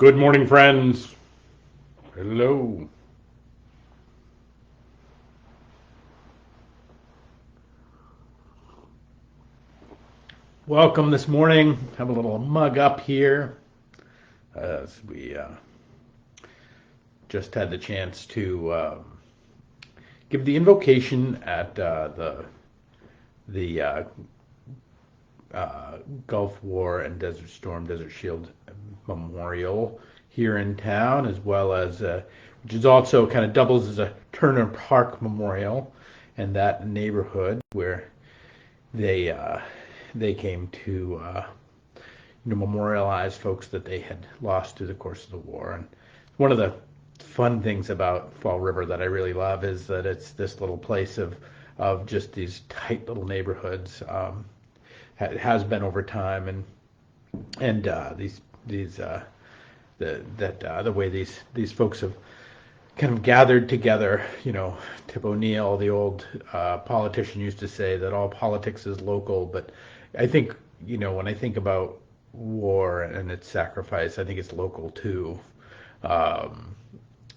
Good morning, friends. Hello. Welcome this morning. Have a little mug up here as we just had the chance to give the invocation at the Gulf War and Desert Storm, Desert Shield Memorial here in town, as well as which is also kind of doubles as a Turner Park Memorial in that neighborhood where they came to memorialize folks that they had lost through the course of the war. And one of the fun things about Fall River that I really love is that it's this little place of just these tight little neighborhoods. It has been over time, and the way these folks have kind of gathered together. Tip O'Neill, the old politician, used to say that all politics is local, but I think when I think about war and its sacrifice, I think it's local too,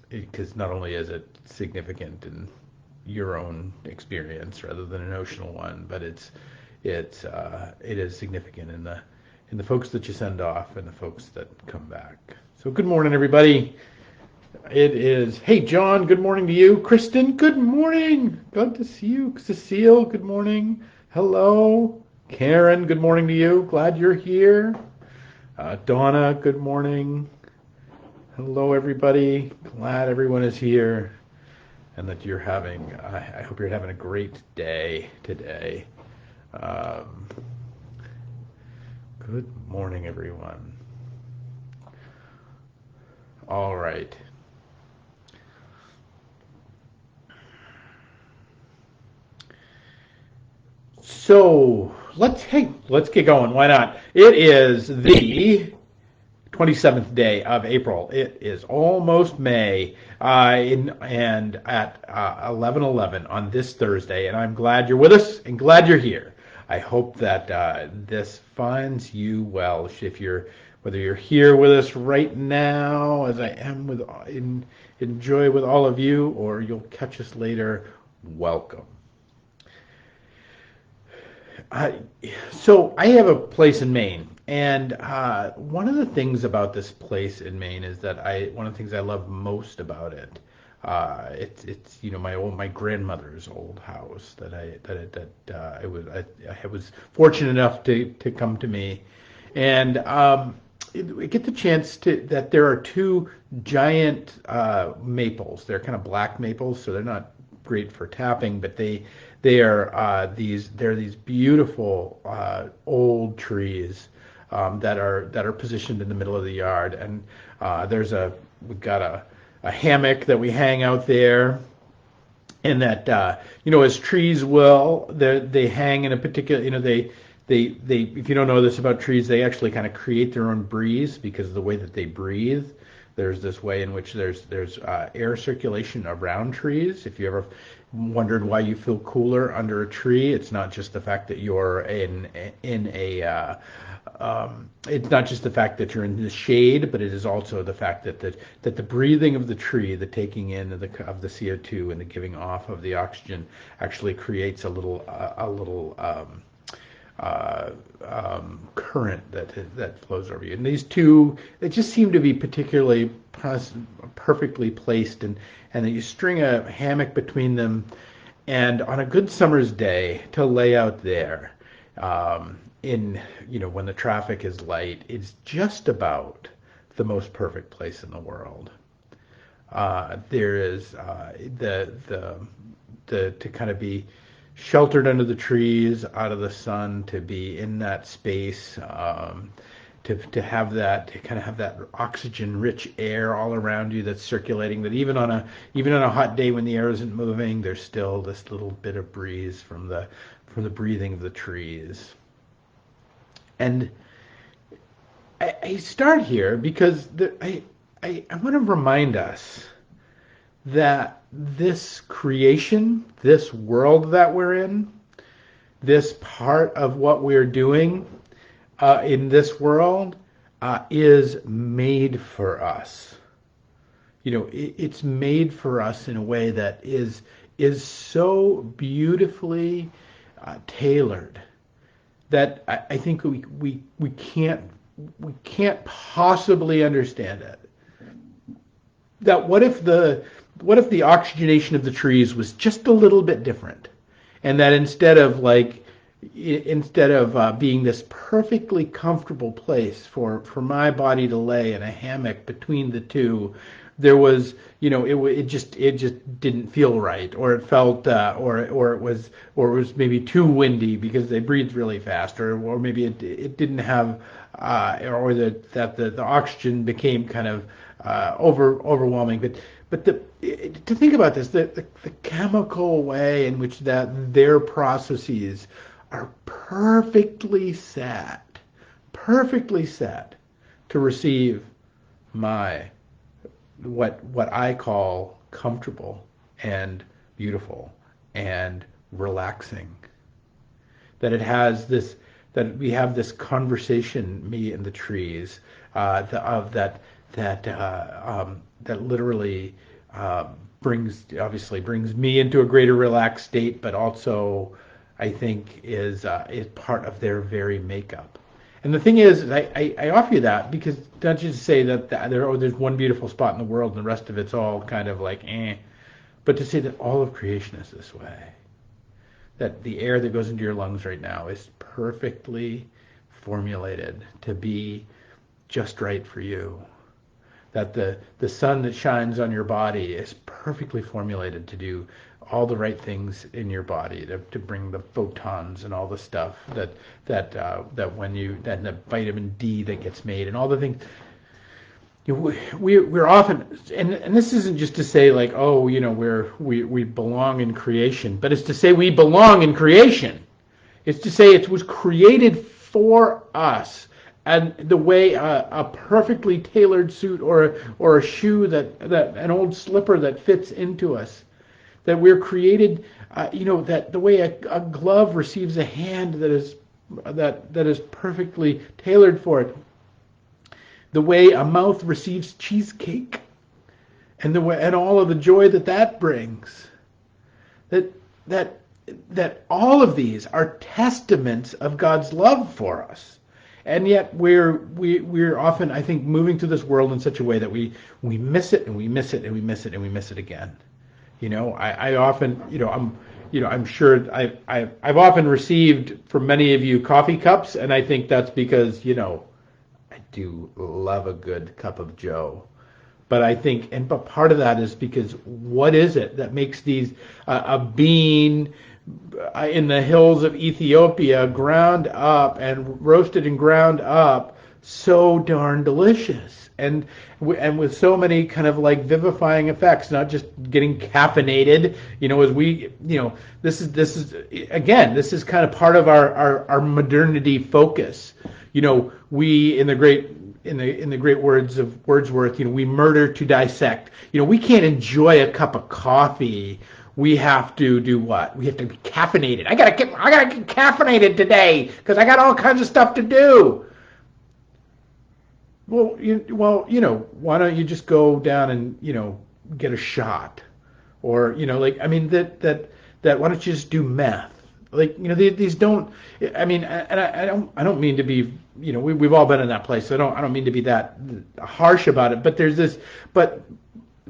because not only is it significant in your own experience rather than a notional one, but it is significant in the folks that you send off and the folks that come back. So good morning, everybody. It is, hey, John, good morning to you. Kristen, good morning. Glad to see you. Cecile, good morning. Hello. Karen, good morning to you. Glad you're here. Donna, good morning. Hello, everybody. Glad everyone is here and that you're having, I hope you're having a great day today. Good morning, everyone. All right. So let's get going. Why not? It is the 27th day of April. It is almost May, and at 11:11 on this Thursday. And I'm glad you're with us and glad you're here. I hope that this finds you well. Whether you're here with us right now, as I am enjoy with all of you, or you'll catch us later. Welcome. So I have a place in Maine, and one of the things about this place in Maine is that one of the things I love most about it, it's my grandmother's old house that I was fortunate enough to come to me, and I get the chance that there are two giant maples. They're kind of black maples, so they're not great for tapping, but they're these beautiful old trees that are positioned in the middle of the yard, and we've got a hammock that we hang out there, and that as trees will, they hang in a particular, they if you don't know this about trees, they actually kind of create their own breeze because of the way that they breathe. There's this way in which there's air circulation around trees. If you ever wondered why you feel cooler under a tree, it's not just the fact that you're it's not just the fact that you're in the shade, but it is also the fact that the breathing of the tree, the taking in of the CO2 and the giving off of the oxygen, actually creates a little current that flows over you. And these two, they just seem to be particularly perfectly placed, and that you string a hammock between them, and on a good summer's day to lay out there, when the traffic is light, it's just about the most perfect place in the world. There is to kind of be sheltered under the trees, out of the sun, to be in that space, to have that, to kind of have that oxygen-rich air all around you that's circulating. That even on a hot day when the air isn't moving, there's still this little bit of breeze from the breathing of the trees. And I start here because I want to remind us that this creation, this world that we're in, this part of what we're doing in this world, is made for us. It's made for us in a way that is so beautifully tailored that I think we can't possibly understand it. That what if the oxygenation of the trees was just a little bit different, and that instead of being this perfectly comfortable place for my body to lay in a hammock between the two, there was, it just didn't feel right, or it felt, or it was maybe too windy because they breathed really fast, or maybe it didn't have, or that the oxygen became kind of overwhelming. But to think about this, the chemical way in which that their processes are perfectly set to receive my what I call comfortable and beautiful and relaxing. That we have this conversation, me and the trees, that literally brings me into a greater relaxed state, but also I think is part of their very makeup. And the thing is, I offer you that because not just to say that there's one beautiful spot in the world and the rest of it's all kind of like but to say that all of creation is this way. That the air that goes into your lungs right now is perfectly formulated to be just right for you. That the sun that shines on your body is perfectly formulated to do all the right things in your body to bring the photons and all the stuff that when you and the vitamin D that gets made and all the things. We're often, and this isn't just to say like, oh, we belong in creation, but it's to say we belong in creation. It's to say it was created for us. And the way a perfectly tailored suit or a shoe that an old slipper that fits into us, that we're created, that the way a glove receives a hand that is perfectly tailored for it, the way a mouth receives cheesecake, and all of the joy that brings, that all of these are testaments of God's love for us. And yet we're often, I think, moving through this world in such a way that we miss it and we miss it and we miss it and we miss it again. I often, I'm sure I've often received from many of you coffee cups, and I think that's because, I do love a good cup of Joe. But I think, but part of that is because what is it that makes these a bean in the hills of Ethiopia ground up and roasted and ground up so darn delicious and with so many kind of like vivifying effects, not just getting caffeinated, as we, this is kind of part of our modernity focus. We in the great words of Wordsworth, we murder to dissect. We can't enjoy a cup of coffee. We have to do what? We have to be caffeinated. I gotta get caffeinated today because I got all kinds of stuff to do. Well, why don't you just go down and get a shot, or that why don't you just do meth? These don't. I mean, and I don't mean to be. We've all been in that place. So I don't mean to be that harsh about it. But there's this. But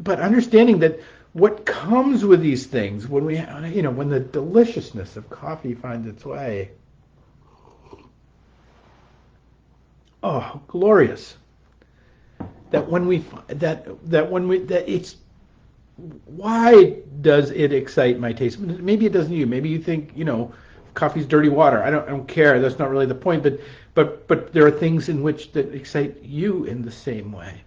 understanding that what comes with these things when when the deliciousness of coffee finds its way. Oh, glorious! It's why does it excite my taste? Maybe it doesn't you. Maybe you think coffee's dirty water. I don't care. That's not really the point. But there are things in which that excite you in the same way.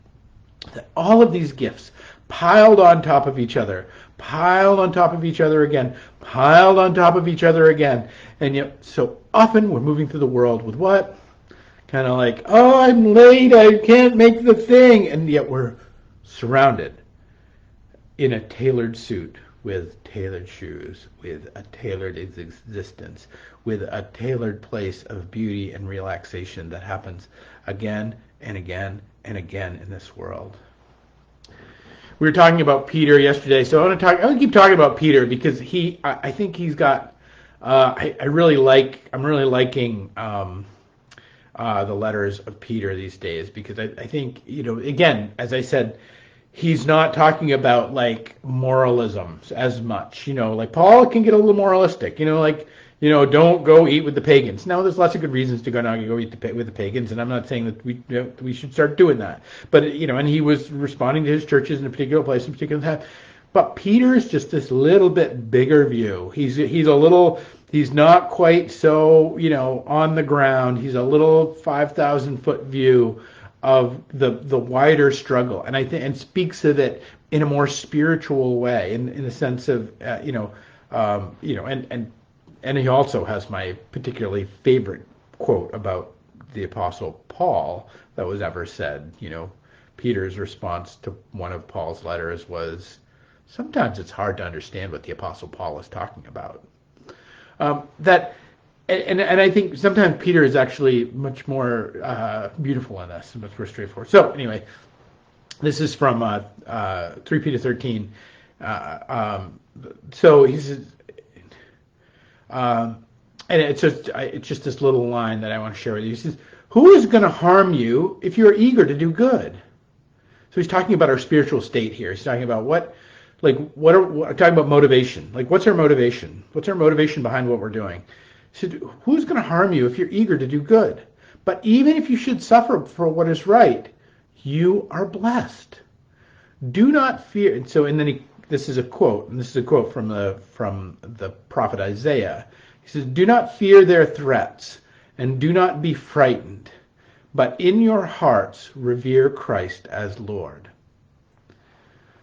That all of these gifts piled on top of each other, piled on top of each other again, piled on top of each other again, and yet so often we're moving through the world with what? Kind of like, oh, I'm late. I can't make the thing, and yet we're surrounded in a tailored suit with tailored shoes, with a tailored existence, with a tailored place of beauty and relaxation that happens again and again and again in this world. We were talking about Peter yesterday, so I want to keep talking about Peter because I think he's got. I'm really liking the letters of Peter these days because I think again, as I said, he's not talking about like moralism as much. Like Paul can get a little moralistic. Don't go eat with the pagans. Now, there's lots of good reasons to not go eat with the pagans, and I'm not saying that we should start doing that. But and he was responding to his churches in a particular place, in a particular time. But Peter's just this little bit bigger view. He's not quite so on the ground. He's a little 5,000-foot view of the wider struggle, and I think and speaks of it in a more spiritual way, in the sense of and he also has my particularly favorite quote about the Apostle Paul that was ever said. Peter's response to one of Paul's letters was, sometimes it's hard to understand what the Apostle Paul is talking about. And I think sometimes Peter is actually much more beautiful in this, much more straightforward. So anyway, this is from 3 Peter 13. So he says, and it's just this little line that I want to share with you. He says, "Who is going to harm you if you are eager to do good?" So he's talking about our spiritual state here. He's talking about talking about motivation. Like, what's our motivation? What's our motivation behind what we're doing? He said, "Who's going to harm you if you're eager to do good? But even if you should suffer for what is right, you are blessed. Do not fear." And so, and then this is a quote, and this is a quote from the prophet Isaiah. He says, "Do not fear their threats, and do not be frightened, but in your hearts revere Christ as Lord."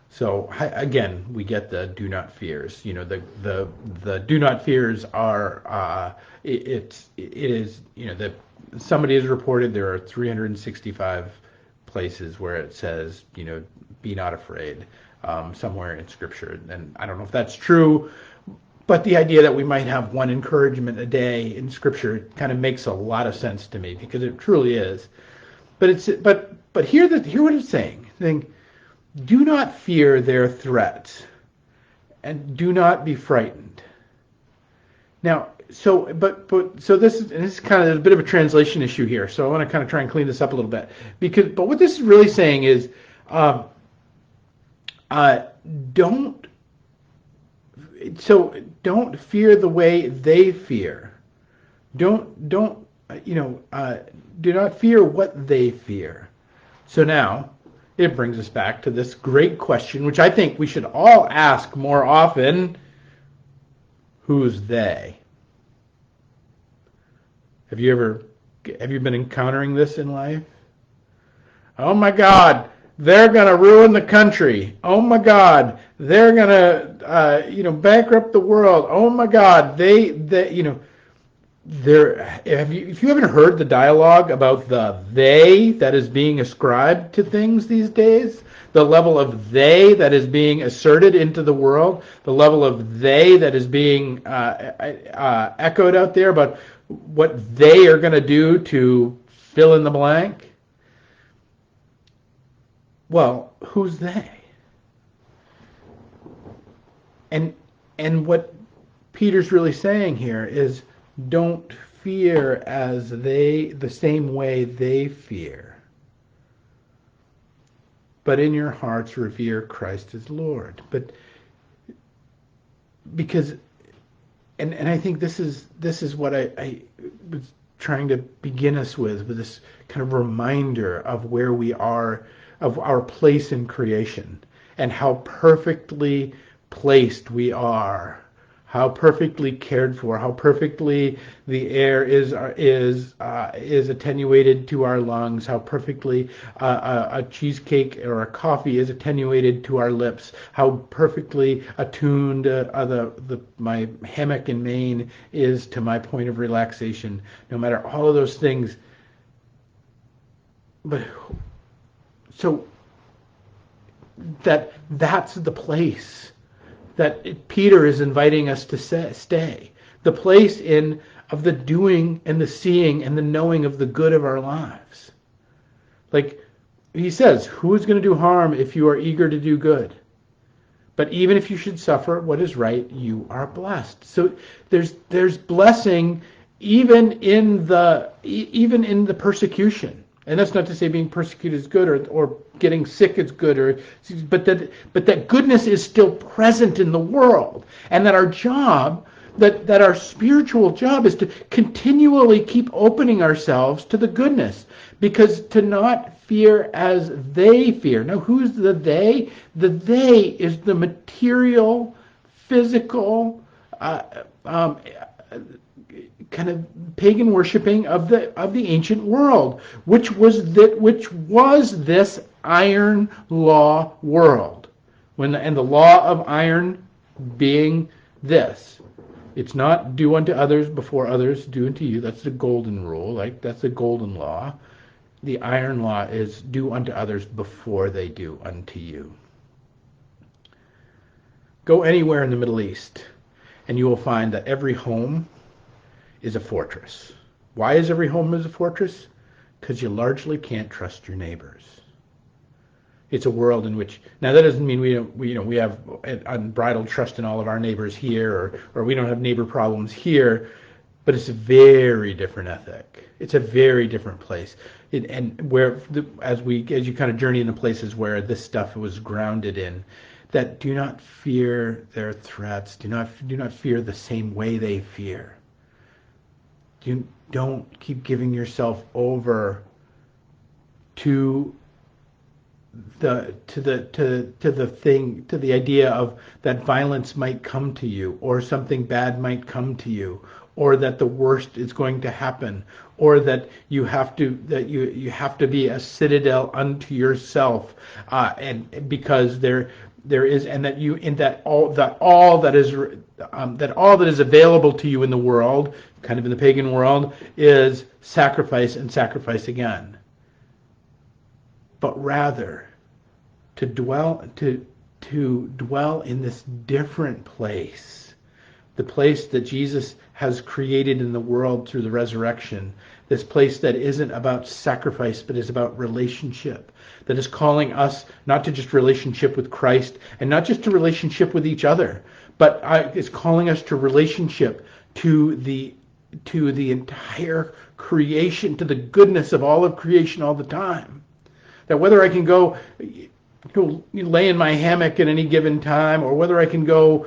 So again, we get the do not fears. The do not fears are it is that somebody has reported there are 365 places where it says be not afraid somewhere in Scripture, and I don't know if that's true, but the idea that we might have one encouragement a day in Scripture kind of makes a lot of sense to me because it truly is. But hear what it's saying. Do not fear their threats, and do not be frightened. Now, so this is kind of a bit of a translation issue here. So I want to kind of try and clean this up a little bit but what this is really saying is, don't fear the way they fear. Do not fear what they fear. So now, it brings us back to this great question, which I think we should all ask more often. Who's they? Have you been encountering this in life? Oh my God, they're going to ruin the country. Oh my God, they're going to bankrupt the world. Oh my God, if you haven't heard the dialogue about the they that is being ascribed to things these days, the level of they that is being asserted into the world, the level of they that is being echoed out there about what they are going to do to fill in the blank. Well, who's they? And what Peter's really saying here is, don't fear as the same way they fear, but in your hearts revere Christ as Lord. But because, and I think this is what I was trying to begin us with this kind of reminder of where we are, of our place in creation, and how perfectly placed we are, how perfectly cared for, how perfectly the air is attenuated to our lungs, how perfectly a cheesecake or a coffee is attenuated to our lips, how perfectly attuned my hammock in Maine is to my point of relaxation. No matter all of those things, but so that's the place that Peter is inviting us to stay. The place of the doing and the seeing and the knowing of the good of our lives. Like he says, who is going to do harm if you are eager to do good? But even if you should suffer what is right, you are blessed. So there's blessing even in the persecution. And that's not to say being persecuted is good or getting sick is good, but that goodness is still present in the world, and that our job, that our spiritual job is to continually keep opening ourselves to the goodness, because to not fear as they fear. Now, who's the they? The they is the material, physical, kind of pagan worshiping of the ancient world, which was this iron law world. And the law of iron being this. It's not do unto others before others do unto you. That's the golden rule. Like that's the golden law. The iron law is do unto others before they do unto you. Go anywhere in the Middle East, and you will find that every home is a fortress. Why is every home a fortress? Because you largely can't trust your neighbors. It's a world in which, now that doesn't mean we have unbridled trust in all of our neighbors here, or we don't have neighbor problems here, but it's a very different ethic. It's a very different place. As you kind of journey into places where this stuff was grounded in, that do not fear their threats, do not fear the same way they fear. You don't keep giving yourself over to the idea of that violence might come to you, or something bad might come to you, or that the worst is going to happen, or that you have to be a citadel unto yourself, and because there is, and that all that is available to you in the world, kind of in the pagan world, is sacrifice and sacrifice again. But rather to dwell in this different place, the place that Jesus has created in the world through the resurrection, this place that isn't about sacrifice but is about relationship, that is calling us not to just relationship with Christ and not just to relationship with each other, but is calling us to relationship to the entire creation, to the goodness of all of creation all the time. That whether I can go lay in my hammock at any given time, or whether I can go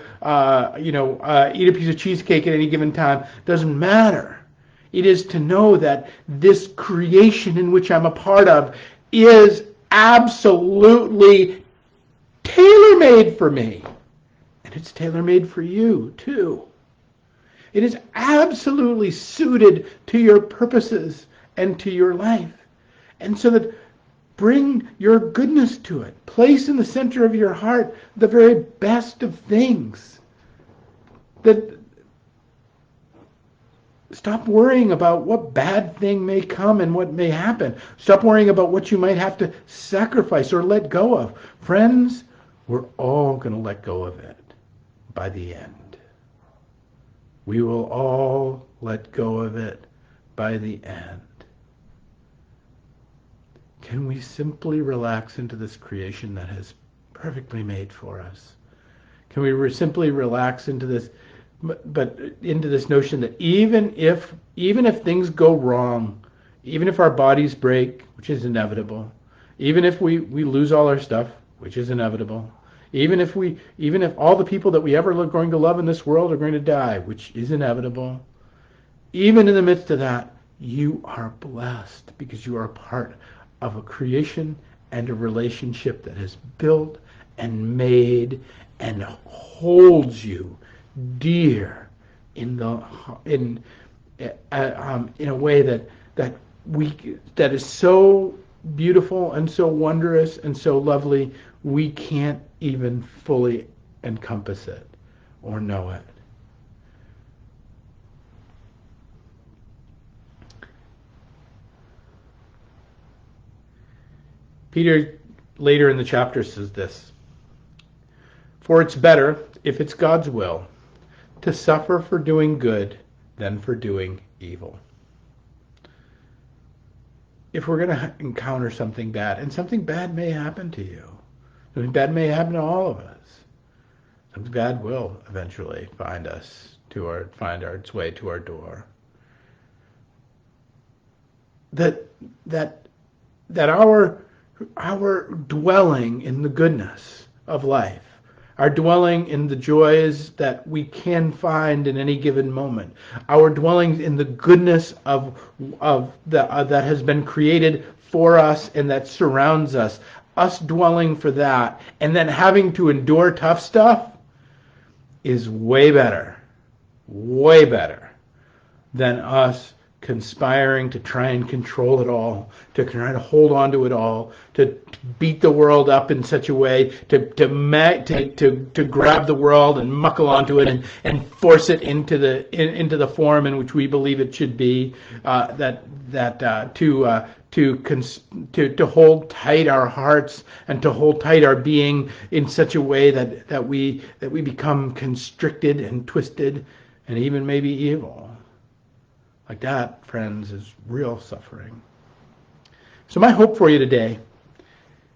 eat a piece of cheesecake at any given time, doesn't matter. It is to know that this creation in which I'm a part of is absolutely tailor-made for me. And it's tailor-made for you too. It is absolutely suited to your purposes and to your life. And so that bring your goodness to it. Place in the center of your heart the very best of things. Stop worrying about what bad thing may come and what may happen. Stop worrying about what you might have to sacrifice or let go of. Friends, we're all going to let go of it by the end. We will all let go of it by the end. Can we simply relax into this creation that is perfectly made for us? Can we simply relax into this, but into this notion that even if things go wrong, even if our bodies break, which is inevitable, even if we lose all our stuff, which is inevitable, even if all the people that we ever are going to love in this world are going to die, which is inevitable, even in the midst of that, you are blessed because you are a part of a creation and a relationship that is built and made and holds you dear in a way that is so beautiful and so wondrous and so lovely, we can't even fully encompass it or know it. Peter later in the chapter says this: "For it's better, if it's God's will, to suffer for doing good than for doing evil. If we're going to encounter something bad, and something bad may happen to you, something bad may happen to all of us, something bad will eventually find its way to our door. That our dwelling in the goodness of life, our dwelling in the joys that we can find in any given moment, our dwelling in the goodness that has been created for us and that surrounds us dwelling for that, and then having to endure tough stuff is way better than us conspiring to try and control it all, to try to hold on to it all, to beat the world up in such a way, to grab the world and muckle onto it and force it into the form in which we believe it should be, to hold tight our hearts and to hold tight our being in such a way that we become constricted and twisted and even maybe evil. Like that, friends, is real suffering. So my hope for you today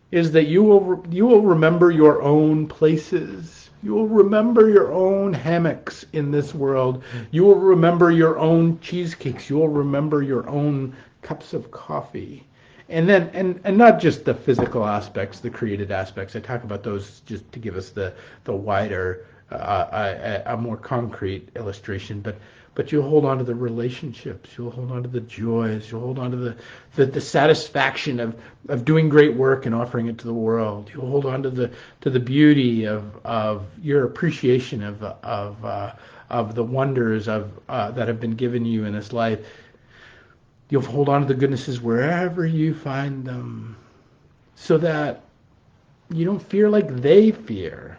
is that you will remember your own places. You will remember your own hammocks in this world. You will remember your own cheesecakes. You will remember your own cups of coffee. And then, and not just the physical aspects, the created aspects. I talk about those just to give us the wider, a more concrete illustration. But you'll hold on to the relationships. You'll hold on to the joys. You'll hold on to the satisfaction of doing great work and offering it to the world. You'll hold on to the beauty of your appreciation of the wonders that have been given you in this life. You'll hold on to the goodnesses wherever you find them, so that you don't fear like they fear,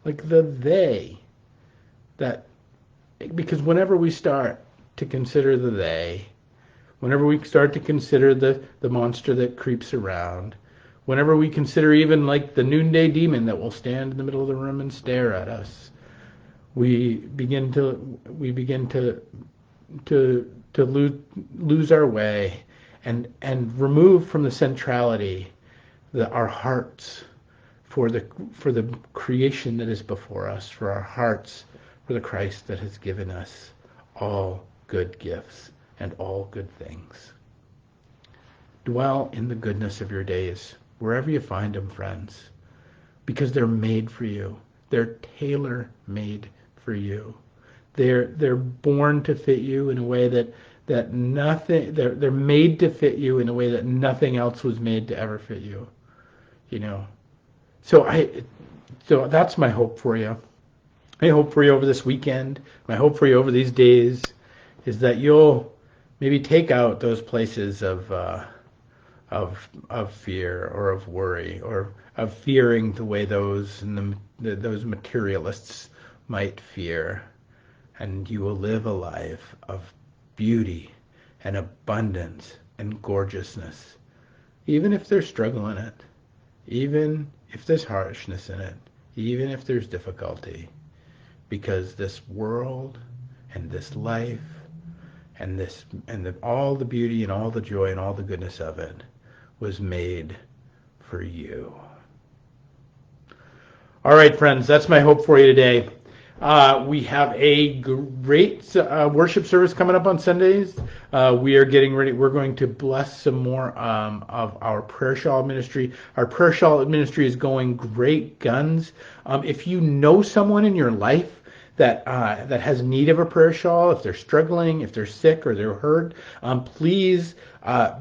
like they. Because whenever we start to consider the they, whenever we start to consider the monster that creeps around, whenever we consider even like the noonday demon that will stand in the middle of the room and stare at us, we begin to lose our way and remove from the centrality our hearts for the creation that is before us, for our hearts for the Christ that has given us all good gifts and all good things. Dwell in the goodness of your days, wherever you find them, friends, because they're made for you. They're tailor-made for you. They're born to fit you in a way that nothing. They're made to fit you in a way that nothing else was made to ever fit you. You know. So that's my hope for you. My hope for you over this weekend, my hope for you over these days, is that you'll maybe take out those places of fear or of worry or of fearing the way those materialists might fear, and you will live a life of beauty and abundance and gorgeousness, even if there's struggle in it, even if there's harshness in it, even if there's difficulty. Because this world and this life and all the beauty and all the joy and all the goodness of it was made for you. All right, friends, that's my hope for you today. We have a great worship service coming up on Sundays. We are getting ready. We're going to bless some more of our prayer shawl ministry. Our prayer shawl ministry is going great guns. If you know someone in your life that has need of a prayer shawl, if they're struggling, if they're sick or they're hurt, please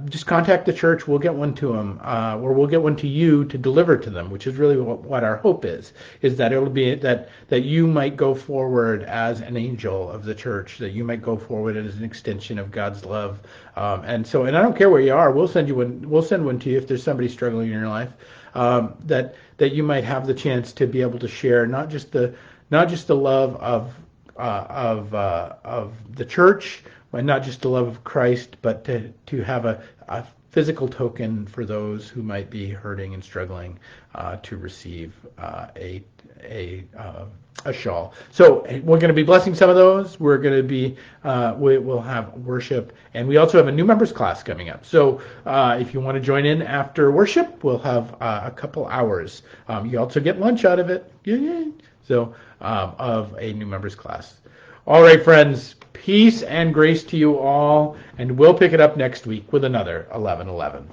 just contact the church. We'll get one to them, or we'll get one to you to deliver to them, which is really what our hope is that it'll be that you might go forward as an angel of the church, that you might go forward as an extension of God's love. And I don't care where you are, we'll send one to you if there's somebody struggling in your life, that you might have the chance to be able to share not just the love of the church, and not just the love of Christ, but to have a physical token for those who might be hurting and struggling to receive a shawl. So we're going to be blessing some of those. We're going to be we'll have worship, and we also have a new members class coming up. So if you want to join in after worship, we'll have a couple hours. You also get lunch out of it. Yay! So of a new members class. All right, friends. Peace and grace to you all, and we'll pick it up next week with another 11:11.